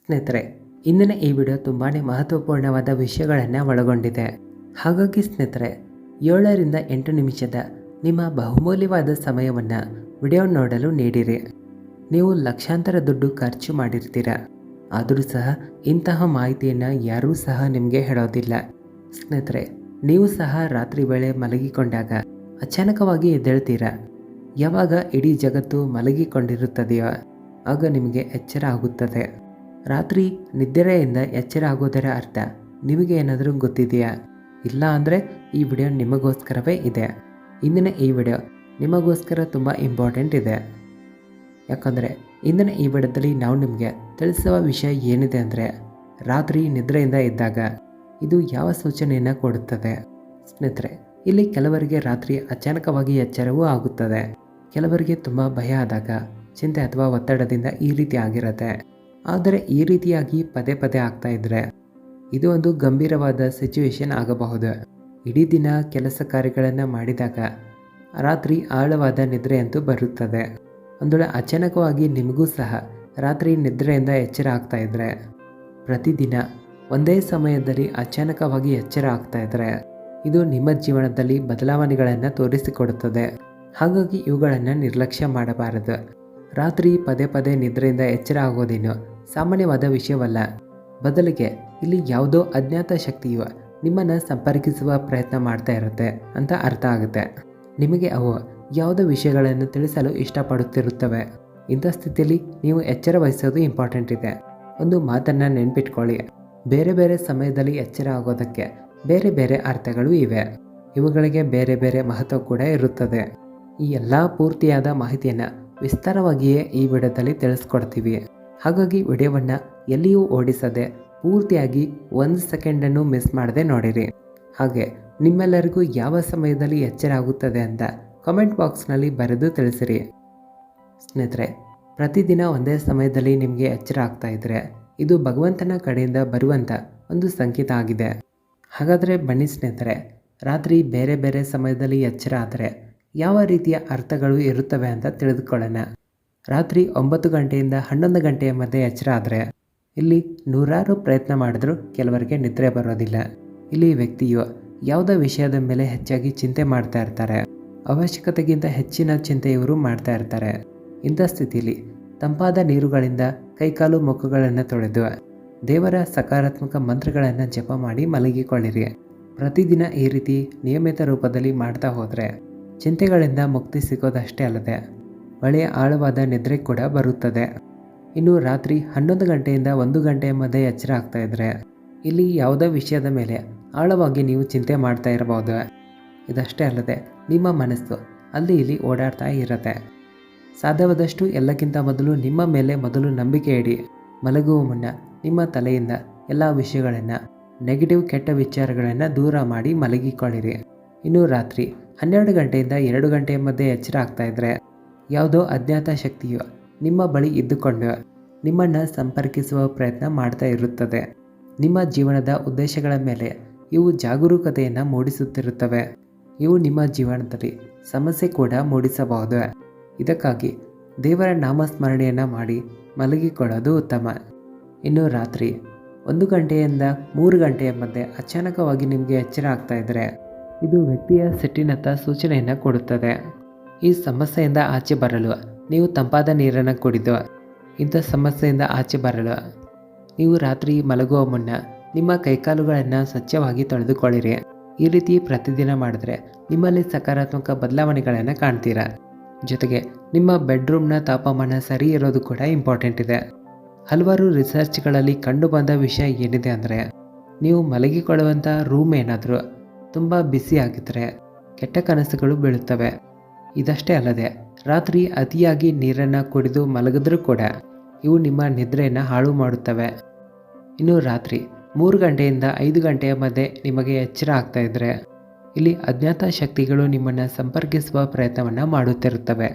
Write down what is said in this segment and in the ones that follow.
ಸ್ನೇಹಿತರೆ, ಇಂದಿನ ಈ ವಿಡಿಯೋ ತುಂಬಾ ಮಹತ್ವಪೂರ್ಣವಾದ ವಿಷಯಗಳನ್ನು ಒಳಗೊಂಡಿದೆ. ಹಾಗಾಗಿ ಸ್ನೇಹಿತರೆ, 7ರಿಂದ 8 ನಿಮಿಷದ ನಿಮ್ಮ ಬಹುಮೂಲ್ಯವಾದ ಸಮಯವನ್ನು ವಿಡಿಯೋ ನೋಡಲು ನೀಡಿರಿ. ನೀವು ಲಕ್ಷಾಂತರ ದುಡ್ಡು ಖರ್ಚು ಮಾಡಿರ್ತೀರ, ಆದರೂ ಸಹ ಇಂತಹ ಮಾಹಿತಿಯನ್ನು ಯಾರೂ ಸಹ ನಿಮಗೆ ಹೇಳೋದಿಲ್ಲ. ಸ್ನೇಹಿತರೆ, ನೀವು ಸಹ ರಾತ್ರಿ ವೇಳೆ ಮಲಗಿಕೊಂಡಾಗ ಅಚಾನಕವಾಗಿ ಎದ್ದೇಳ್ತೀರ. ಯಾವಾಗ ಇಡೀ ಜಗತ್ತು ಮಲಗಿಕೊಂಡಿರುತ್ತದೆಯೋ ಆಗ ನಿಮಗೆ ಎಚ್ಚರ ಆಗುತ್ತದೆ. ರಾತ್ರಿ ನಿದ್ರೆಯಿಂದ ಎಚ್ಚರ ಆಗೋದರ ಅರ್ಥ ನಿಮಗೆ ಏನಾದರೂ ಗೊತ್ತಿದೆಯಾ? ಇಲ್ಲ ಅಂದರೆ ಈ ವಿಡಿಯೋ ನಿಮಗೋಸ್ಕರವೇ ಇದೆ. ಇಂದಿನ ಈ ವಿಡಿಯೋ ನಿಮಗೋಸ್ಕರ ತುಂಬ ಇಂಪಾರ್ಟೆಂಟ್ ಇದೆ. ಯಾಕಂದರೆ ಇಂದಿನ ಈ ವಿಡಿಯೋದಲ್ಲಿ ನಾವು ನಿಮಗೆ ತಿಳಿಸುವ ವಿಷಯ ಏನಿದೆ ಅಂದರೆ, ರಾತ್ರಿ ನಿದ್ರೆಯಿಂದ ಇದ್ದಾಗ ಇದು ಯಾವ ಸೂಚನೆಯನ್ನು ಕೊಡುತ್ತದೆ. ಸ್ನೇಹಿತರೆ, ಇಲ್ಲಿ ಕೆಲವರಿಗೆ ರಾತ್ರಿ ಅಚಾನಕವಾಗಿ ಎಚ್ಚರವೂ ಆಗುತ್ತದೆ. ಕೆಲವರಿಗೆ ತುಂಬ ಭಯ ಆದಾಗ, ಚಿಂತೆ ಅಥವಾ ಒತ್ತಡದಿಂದ ಈ ರೀತಿ ಆಗಿರುತ್ತೆ. ಆದರೆ ಈ ರೀತಿಯಾಗಿ ಪದೇ ಪದೇ ಆಗ್ತಾ ಇದ್ರೆ ಇದು ಒಂದು ಗಂಭೀರವಾದ ಸಿಚುವೇಶನ್ ಆಗಬಹುದು. ಇಡೀ ದಿನ ಕೆಲಸ ಕಾರ್ಯಗಳನ್ನು ಮಾಡಿದಾಗ ರಾತ್ರಿ ಆಳವಾದ ನಿದ್ರೆಯಂತೂ ಬರುತ್ತದೆ. ಒಂದು ವೇಳೆ ಅಚಾನಕವಾಗಿ ನಿಮಗೂ ಸಹ ರಾತ್ರಿ ನಿದ್ರೆಯಿಂದ ಎಚ್ಚರ ಆಗ್ತಾ ಇದ್ರೆ, ಪ್ರತಿದಿನ ಒಂದೇ ಸಮಯದಲ್ಲಿ ಅಚಾನಕವಾಗಿ ಎಚ್ಚರ ಆಗ್ತಾ ಇದ್ರೆ ಇದು ನಿಮ್ಮ ಜೀವನದಲ್ಲಿ ಬದಲಾವಣೆಗಳನ್ನು ತೋರಿಸಿಕೊಡುತ್ತದೆ. ಹಾಗಾಗಿ ಇವುಗಳನ್ನು ನಿರ್ಲಕ್ಷ್ಯ ಮಾಡಬಾರದು. ರಾತ್ರಿ ಪದೇ ಪದೇ ನಿದ್ರೆಯಿಂದ ಎಚ್ಚರ ಆಗೋದೇನು ಸಾಮಾನ್ಯವಾದ ವಿಷಯವಲ್ಲ. ಬದಲಿಗೆ ಇಲ್ಲಿ ಯಾವುದೋ ಅಜ್ಞಾತ ಶಕ್ತಿಯು ನಿಮ್ಮನ್ನು ಸಂಪರ್ಕಿಸುವ ಪ್ರಯತ್ನ ಮಾಡ್ತಾ ಇರುತ್ತೆ ಅಂತ ಅರ್ಥ ಆಗುತ್ತೆ. ನಿಮಗೆ ಅವು ಯಾವುದೋ ವಿಷಯಗಳನ್ನು ತಿಳಿಸಲು ಇಷ್ಟಪಡುತ್ತಿರುತ್ತವೆ. ಇಂಥ ಸ್ಥಿತಿಯಲ್ಲಿ ನೀವು ಎಚ್ಚರ ವಹಿಸೋದು ಇಂಪಾರ್ಟೆಂಟ್ ಇದೆ. ಒಂದು ಮಾತನ್ನು ನೆನ್ಪಿಟ್ಕೊಳ್ಳಿ, ಬೇರೆ ಬೇರೆ ಸಮಯದಲ್ಲಿ ಎಚ್ಚರ ಆಗೋದಕ್ಕೆ ಬೇರೆ ಬೇರೆ ಅರ್ಥಗಳು ಇವೆ. ಇವುಗಳಿಗೆ ಬೇರೆ ಬೇರೆ ಮಹತ್ವ ಕೂಡ ಇರುತ್ತದೆ. ಈ ಎಲ್ಲ ಪೂರ್ತಿಯಾದ ಮಾಹಿತಿಯನ್ನು ವಿಸ್ತಾರವಾಗಿಯೇ ಈ ವಿಡಿಯೋದಲ್ಲಿ ತಿಳಿಸ್ಕೊಡ್ತೀವಿ. ಹಾಗಾಗಿ ವಿಡಿಯೋವನ್ನು ಎಲ್ಲಿಯೂ ಓಡಿಸದೆ ಪೂರ್ತಿಯಾಗಿ 1 ಸೆಕೆಂಡನ್ನು ಮಿಸ್ ಮಾಡದೆ ನೋಡಿರಿ. ಹಾಗೆ ನಿಮ್ಮೆಲ್ಲರಿಗೂ ಯಾವ ಸಮಯದಲ್ಲಿ ಎಚ್ಚರ ಆಗುತ್ತದೆ ಅಂತ ಕಮೆಂಟ್ ಬಾಕ್ಸ್ನಲ್ಲಿ ಬರೆದು ತಿಳಿಸಿರಿ. ಸ್ನೇಹಿತರೆ, ಪ್ರತಿದಿನ ಒಂದೇ ಸಮಯದಲ್ಲಿ ನಿಮಗೆ ಎಚ್ಚರ ಆಗ್ತಾ ಇದ್ರೆ ಇದು ಭಗವಂತನ ಕಡೆಯಿಂದ ಬರುವಂಥ ಒಂದು ಸಂಕೇತ ಆಗಿದೆ. ಹಾಗಾದರೆ ಬನ್ನಿ ಸ್ನೇಹಿತರೆ, ರಾತ್ರಿ ಬೇರೆ ಬೇರೆ ಸಮಯದಲ್ಲಿ ಎಚ್ಚರ ಆದರೆ ಯಾವ ರೀತಿಯ ಅರ್ಥಗಳು ಇರುತ್ತವೆ ಅಂತ ತಿಳಿದುಕೊಳ್ಳೋಣ. ರಾತ್ರಿ 9 ಗಂಟೆಯಿಂದ 11 ಗಂಟೆಯ ಮಧ್ಯೆ ಎಚ್ಚರ ಆದರೆ ಇಲ್ಲಿ ನೂರಾರು ಪ್ರಯತ್ನ ಮಾಡಿದ್ರೂ ಕೆಲವರಿಗೆ ನಿದ್ರೆ ಬರೋದಿಲ್ಲ. ಇಲ್ಲಿ ವ್ಯಕ್ತಿಯು ಯಾವುದೋ ವಿಷಯದ ಮೇಲೆ ಹೆಚ್ಚಾಗಿ ಚಿಂತೆ ಮಾಡ್ತಾ ಇರ್ತಾರೆ. ಅವಶ್ಯಕತೆಗಿಂತ ಹೆಚ್ಚಿನ ಚಿಂತೆ ಇವರು ಮಾಡ್ತಾ ಇರ್ತಾರೆ. ಇಂಥ ಸ್ಥಿತಿಯಲ್ಲಿ ತಂಪಾದ ನೀರುಗಳಿಂದ ಕೈಕಾಲು ಮುಖಗಳನ್ನು ತೊಳೆದು ದೇವರ ಸಕಾರಾತ್ಮಕ ಮಂತ್ರಗಳನ್ನು ಜಪ ಮಾಡಿ ಮಲಗಿಕೊಳ್ಳಿರಿ. ಪ್ರತಿದಿನ ಈ ರೀತಿ ನಿಯಮಿತ ರೂಪದಲ್ಲಿ ಮಾಡ್ತಾ ಹೋದರೆ ಚಿಂತೆಗಳಿಂದ ಮುಕ್ತಿ ಸಿಗೋದಷ್ಟೇ ಅಲ್ಲದೆ ಒಳ್ಳೆಯ ಆಳವಾದ ನಿದ್ರೆ ಕೂಡ ಬರುತ್ತದೆ. ಇನ್ನು ರಾತ್ರಿ 11 ಗಂಟೆಯಿಂದ 1 ಗಂಟೆಯ ಮಧ್ಯೆ ಎಚ್ಚರ ಆಗ್ತಾ ಇದ್ರೆ ಇಲ್ಲಿ ಯಾವುದೋ ವಿಷಯದ ಮೇಲೆ ಆಳವಾಗಿ ನೀವು ಚಿಂತೆ ಮಾಡ್ತಾ ಇರಬಹುದು. ಇದಷ್ಟೇ ಅಲ್ಲದೆ ನಿಮ್ಮ ಮನಸ್ಸು ಅಲ್ಲಿ ಇಲ್ಲಿ ಓಡಾಡ್ತಾ ಇರುತ್ತೆ. ಸಾಧ್ಯವಾದಷ್ಟು ಎಲ್ಲಕ್ಕಿಂತ ಮೊದಲು ನಿಮ್ಮ ಮೇಲೆ ಮೊದಲು ನಂಬಿಕೆ ಇಡಿ. ಮಲಗುವ ಮುನ್ನ ನಿಮ್ಮ ತಲೆಯಿಂದ ಎಲ್ಲ ವಿಷಯಗಳನ್ನು, ನೆಗೆಟಿವ್ ಕೆಟ್ಟ ವಿಚಾರಗಳನ್ನು ದೂರ ಮಾಡಿ ಮಲಗಿಕೊಳ್ಳಿರಿ. ಇನ್ನು ರಾತ್ರಿ 12 ಗಂಟೆಯಿಂದ 2 ಗಂಟೆಯ ಮಧ್ಯೆ ಎಚ್ಚರ ಆಗ್ತಾ ಇದ್ರೆ ಯಾವುದೋ ಅಜ್ಞಾತ ಶಕ್ತಿಯು ನಿಮ್ಮ ಬಳಿ ಇದ್ದುಕೊಂಡು ನಿಮ್ಮನ್ನು ಸಂಪರ್ಕಿಸುವ ಪ್ರಯತ್ನ ಮಾಡ್ತಾ ಇರುತ್ತದೆ. ನಿಮ್ಮ ಜೀವನದ ಉದ್ದೇಶಗಳ ಮೇಲೆ ಇವು ಜಾಗರೂಕತೆಯನ್ನು ಮೂಡಿಸುತ್ತಿರುತ್ತವೆ. ಇವು ನಿಮ್ಮ ಜೀವನದಲ್ಲಿ ಸಮಸ್ಯೆ ಕೂಡ ಮೂಡಿಸಬಹುದು. ಇದಕ್ಕಾಗಿ ದೇವರ ನಾಮಸ್ಮರಣೆಯನ್ನು ಮಾಡಿ ಮಲಗಿಕೊಳ್ಳೋದು ಉತ್ತಮ. ಇನ್ನು ರಾತ್ರಿ 1 ಗಂಟೆಯಿಂದ 3 ಗಂಟೆಯ ಮಧ್ಯೆ ಅಚಾನಕವಾಗಿ ನಿಮಗೆ ಎಚ್ಚರ ಆಗ್ತಾ ಇದ್ರೆ ಇದು ವ್ಯಕ್ತಿಯ ಸಿಟ್ಟಿನತ್ತ ಸೂಚನೆಯನ್ನು ಕೊಡುತ್ತದೆ. ಈ ಸಮಸ್ಯೆಯಿಂದ ಆಚೆ ಬರಲು ನೀವು ತಂಪಾದ ನೀರನ್ನು ಕುಡಿದು, ಇಂಥ ಸಮಸ್ಯೆಯಿಂದ ಆಚೆ ಬರಲು ನೀವು ರಾತ್ರಿ ಮಲಗುವ ಮುನ್ನ ನಿಮ್ಮ ಕೈಕಾಲುಗಳನ್ನು ಸ್ವಚ್ಛವಾಗಿ ತೊಳೆದುಕೊಳ್ಳಿರಿ. ಈ ರೀತಿ ಪ್ರತಿದಿನ ಮಾಡಿದ್ರೆ ನಿಮ್ಮಲ್ಲಿ ಸಕಾರಾತ್ಮಕ ಬದಲಾವಣೆಗಳನ್ನು ಕಾಣ್ತೀರಾ. ಜೊತೆಗೆ ನಿಮ್ಮ ಬೆಡ್ರೂಮ್ನ ತಾಪಮಾನ ಸರಿ ಇರೋದು ಕೂಡ ಇಂಪಾರ್ಟೆಂಟ್ ಇದೆ. ಹಲವಾರು ರಿಸರ್ಚ್ಗಳಲ್ಲಿ ಕಂಡುಬಂದ ವಿಷಯ ಏನಿದೆ ಅಂದರೆ, ನೀವು ಮಲಗಿಕೊಳ್ಳುವಂಥ ರೂಮ್ ಏನಾದರೂ ತುಂಬ ಬಿಸಿ ಆಗಿದ್ದರೆ ಕೆಟ್ಟ ಕನಸುಗಳು ಬೀಳುತ್ತವೆ. ಇದಷ್ಟೇ ಅಲ್ಲದೆ ರಾತ್ರಿ ಅತಿಯಾಗಿ ನೀರನ್ನು ಕುಡಿದು ಮಲಗಿದ್ರೂ ಕೂಡ ಇವು ನಿಮ್ಮ ನಿದ್ರೆಯನ್ನು ಹಾಳು ಮಾಡುತ್ತವೆ. ಇನ್ನು ರಾತ್ರಿ 3 ಗಂಟೆಯಿಂದ 5 ಗಂಟೆಯ ಮಧ್ಯೆ ನಿಮಗೆ ಎಚ್ಚರ ಆಗ್ತಾ ಇದ್ದರೆ ಇಲ್ಲಿ ಅಜ್ಞಾತ ಶಕ್ತಿಗಳು ನಿಮ್ಮನ್ನು ಸಂಪರ್ಕಿಸುವ ಪ್ರಯತ್ನವನ್ನು ಮಾಡುತ್ತಿರುತ್ತವೆ.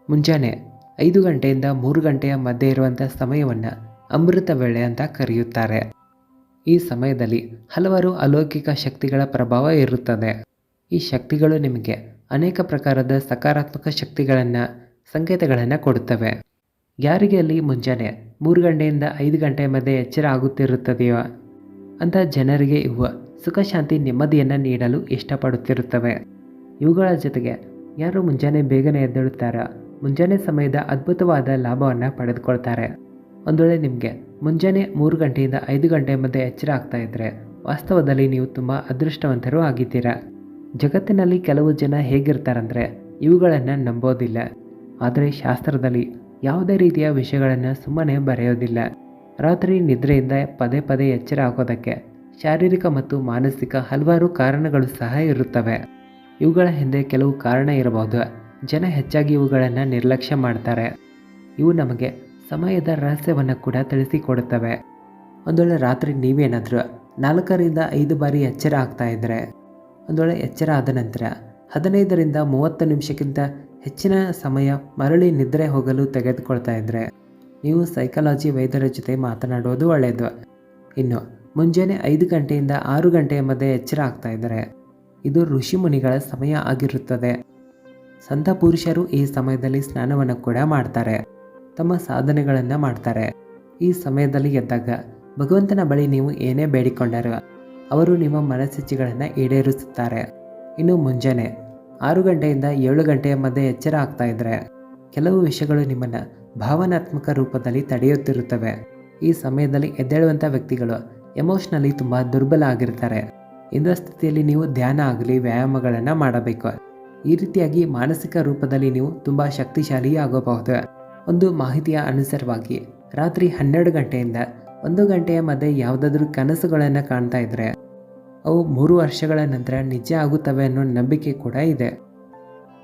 ಮುಂಜಾನೆ 5 ಗಂಟೆಯಿಂದ 3 ಗಂಟೆಯ ಮಧ್ಯೆ ಇರುವಂಥ ಸಮಯವನ್ನು ಅಮೃತ ವೇಳೆ ಅಂತ ಕರೆಯುತ್ತಾರೆ. ಈ ಸಮಯದಲ್ಲಿ ಹಲವಾರು ಅಲೌಕಿಕ ಶಕ್ತಿಗಳ ಪ್ರಭಾವ ಇರುತ್ತದೆ. ಈ ಶಕ್ತಿಗಳು ನಿಮಗೆ ಅನೇಕ ಪ್ರಕಾರದ ಸಕಾರಾತ್ಮಕ ಶಕ್ತಿಗಳನ್ನು, ಸಂಕೇತಗಳನ್ನು ಕೊಡುತ್ತವೆ. ಯಾರಿಗೆ ಅಲ್ಲಿ ಮುಂಜಾನೆ 3 ಗಂಟೆಯಿಂದ 5 ಗಂಟೆ ಮಧ್ಯೆ ಎಚ್ಚರ ಆಗುತ್ತಿರುತ್ತದೆಯೋ ಅಂಥ ಜನರಿಗೆ ಇವು ಸುಖ ಶಾಂತಿ ನೆಮ್ಮದಿಯನ್ನು ನೀಡಲು ಇಷ್ಟಪಡುತ್ತಿರುತ್ತವೆ. ಇವುಗಳ ಜೊತೆಗೆ ಯಾರು ಮುಂಜಾನೆ ಬೇಗನೆ ಎದ್ದೇಳುತ್ತಾರೋ ಮುಂಜಾನೆ ಸಮಯದ ಅದ್ಭುತವಾದ ಲಾಭವನ್ನು ಪಡೆದುಕೊಳ್ತಾರೆ. ಒಂದು ವೇಳೆ ನಿಮಗೆ ಮುಂಜಾನೆ 3 ಗಂಟೆಯಿಂದ 5 ಗಂಟೆ ಮಧ್ಯೆ ಎಚ್ಚರ ಆಗ್ತಾ ಇದ್ದರೆ ವಾಸ್ತವದಲ್ಲಿ ನೀವು ತುಂಬ ಅದೃಷ್ಟವಂತರು ಆಗಿದ್ದೀರಾ. ಜಗತ್ತಿನಲ್ಲಿ ಕೆಲವು ಜನ ಹೇಗಿರ್ತಾರಂದರೆ ಇವುಗಳನ್ನು ನಂಬೋದಿಲ್ಲ. ಆದರೆ ಶಾಸ್ತ್ರದಲ್ಲಿ ಯಾವುದೇ ರೀತಿಯ ವಿಷಯಗಳನ್ನು ಸುಮ್ಮನೆ ಬರೆಯೋದಿಲ್ಲ. ರಾತ್ರಿ ನಿದ್ರೆಯಿಂದ ಪದೇ ಪದೇ ಎಚ್ಚರ ಆಗೋದಕ್ಕೆ ಶಾರೀರಿಕ ಮತ್ತು ಮಾನಸಿಕ ಹಲವಾರು ಕಾರಣಗಳು ಸಹ ಇರುತ್ತವೆ. ಇವುಗಳ ಹಿಂದೆ ಕೆಲವು ಕಾರಣ ಇರಬಹುದು. ಜನ ಹೆಚ್ಚಾಗಿ ಇವುಗಳನ್ನು ನಿರ್ಲಕ್ಷ್ಯ ಮಾಡ್ತಾರೆ. ಇವು ನಮಗೆ ಸಮಯದ ರಹಸ್ಯವನ್ನು ಕೂಡ ತಿಳಿಸಿಕೊಡುತ್ತವೆ. ಒಂದು ವೇಳೆ ರಾತ್ರಿ ನೀವೇನಾದರೂ 4ರಿಂದ 5 ಬಾರಿ ಎಚ್ಚರ ಆಗ್ತಾ ಇದ್ದರೆ, ಒಂದು ವೇಳೆ ಎಚ್ಚರ ಆದ ನಂತರ 15ರಿಂದ 30 ನಿಮಿಷಕ್ಕಿಂತ ಹೆಚ್ಚಿನ ಸಮಯ ಮರಳಿ ನಿದ್ರೆ ಹೋಗಲು ತೆಗೆದುಕೊಳ್ತಾ ಇದ್ದರೆ ನೀವು ಸೈಕಾಲಜಿ ವೈದ್ಯರ ಜೊತೆ ಮಾತನಾಡುವುದು ಒಳ್ಳೆಯದು. ಇನ್ನು ಮುಂಜಾನೆ 5 ಗಂಟೆಯಿಂದ 6 ಗಂಟೆಯ ಮಧ್ಯೆ ಎಚ್ಚರ ಆಗ್ತಾ ಇದ್ದರೆ ಇದು ಋಷಿ ಮುನಿಗಳ ಸಮಯ ಆಗಿರುತ್ತದೆ. ಸಂತ ಪುರುಷರು ಈ ಸಮಯದಲ್ಲಿ ಸ್ನಾನವನ್ನು ಕೂಡ ಮಾಡ್ತಾರೆ, ತಮ್ಮ ಸಾಧನೆಗಳನ್ನು ಮಾಡ್ತಾರೆ. ಈ ಸಮಯದಲ್ಲಿ ಎದ್ದಾಗ ಭಗವಂತನ ಬಳಿ ನೀವು ಏನೇ ಬೇಡಿಕೊಂಡರೂ ಅವರು ನಿಮ್ಮ ಮನಸ್ಸಿಚ್ಛೆಗಳನ್ನು ಈಡೇರಿಸುತ್ತಾರೆ. ಇನ್ನು ಮುಂಜಾನೆ 6 ಗಂಟೆಯಿಂದ 7 ಗಂಟೆಯ ಮಧ್ಯೆ ಎಚ್ಚರ ಆಗ್ತಾ ಇದ್ದರೆ ಕೆಲವು ವಿಷಯಗಳು ನಿಮ್ಮನ್ನು ಭಾವನಾತ್ಮಕ ರೂಪದಲ್ಲಿ ತಡೆಯುತ್ತಿರುತ್ತವೆ. ಈ ಸಮಯದಲ್ಲಿ ಎದ್ದೇಳುವಂಥ ವ್ಯಕ್ತಿಗಳು ಎಮೋಷ್ನಲಿ ತುಂಬ ದುರ್ಬಲ ಆಗಿರ್ತಾರೆ. ಇಂಥ ಸ್ಥಿತಿಯಲ್ಲಿ ನೀವು ಧ್ಯಾನ ಆಗಲಿ ವ್ಯಾಯಾಮಗಳನ್ನು ಮಾಡಬೇಕು. ಈ ರೀತಿಯಾಗಿ ಮಾನಸಿಕ ರೂಪದಲ್ಲಿ ನೀವು ತುಂಬ ಶಕ್ತಿಶಾಲಿ ಆಗಬಹುದು. ಒಂದು ಮಾಹಿತಿಯ ಅನುಸಾರವಾಗಿ ರಾತ್ರಿ 12 ಗಂಟೆಯಿಂದ 1 ಗಂಟೆಯ ಮಧ್ಯೆ ಯಾವುದಾದ್ರೂ ಕನಸುಗಳನ್ನು ಕಾಣ್ತಾ ಇದ್ದರೆ ಅವು 3 ವರ್ಷಗಳ ನಂತರ ನಿಜ ಆಗುತ್ತವೆ ಅನ್ನೋ ನಂಬಿಕೆ ಕೂಡ ಇದೆ.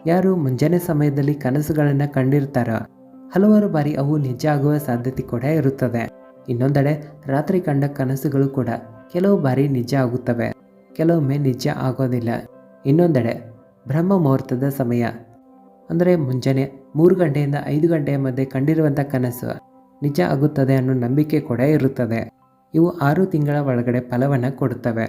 ಯಾರು ಮುಂಜಾನೆ ಸಮಯದಲ್ಲಿ ಕನಸುಗಳನ್ನು ಕಂಡಿರ್ತಾರೋ ಹಲವಾರು ಬಾರಿ ಅವು ನಿಜ ಆಗುವ ಸಾಧ್ಯತೆ ಕೂಡ ಇರುತ್ತದೆ. ಇನ್ನೊಂದೆಡೆ ರಾತ್ರಿ ಕಂಡ ಕನಸುಗಳು ಕೂಡ ಕೆಲವು ಬಾರಿ ನಿಜ ಆಗುತ್ತವೆ, ಕೆಲವೊಮ್ಮೆ ನಿಜ ಆಗೋದಿಲ್ಲ. ಇನ್ನೊಂದೆಡೆ ಬ್ರಹ್ಮ ಮುಹೂರ್ತದ ಸಮಯ ಅಂದರೆ ಮುಂಜಾನೆ 3 ಗಂಟೆಯಿಂದ 5 ಗಂಟೆಯ ಮಧ್ಯೆ ಕಂಡಿರುವಂಥ ಕನಸು ನಿಜ ಆಗುತ್ತದೆ ಅನ್ನೋ ನಂಬಿಕೆ ಕೂಡ ಇರುತ್ತದೆ. ಇವು 6 ತಿಂಗಳ ಒಳಗಡೆ ಫಲವನ್ನು ಕೊಡುತ್ತವೆ.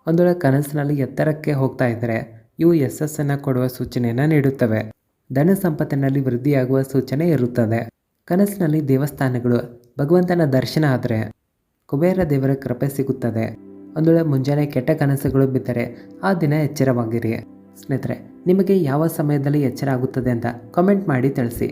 ಒಂದು ವೇಳೆ ಕನಸಿನಲ್ಲಿ ಎತ್ತರಕ್ಕೆ ಹೋಗ್ತಾ ಇದ್ದರೆ ಇವು ಯಶಸ್ಸನ್ನು ಕೊಡುವ ಸೂಚನೆಯನ್ನು ನೀಡುತ್ತವೆ. ಧನ ಸಂಪತ್ತಿನಲ್ಲಿ ವೃದ್ಧಿಯಾಗುವ ಸೂಚನೆ ಇರುತ್ತದೆ. ಕನಸಿನಲ್ಲಿ ದೇವಸ್ಥಾನಗಳು ಭಗವಂತನ ದರ್ಶನ ಆದರೆ ಕುಬೇರ ದೇವರ ಕೃಪೆ ಸಿಗುತ್ತದೆ. ಒಂದು ವೇಳೆ ಮುಂಜಾನೆ ಕೆಟ್ಟ ಕನಸುಗಳು ಬಿದ್ದರೆ ಆ ದಿನ ಎಚ್ಚರವಾಗಿರಿ. ಸ್ನೇಹಿತರೆ, ನಿಮಗೆ ಯಾವ ಸಮಯದಲ್ಲಿ ಎಚ್ಚರ ಆಗುತ್ತದೆ ಅಂತ ಕಾಮೆಂಟ್ ಮಾಡಿ ತಿಳಿಸಿ.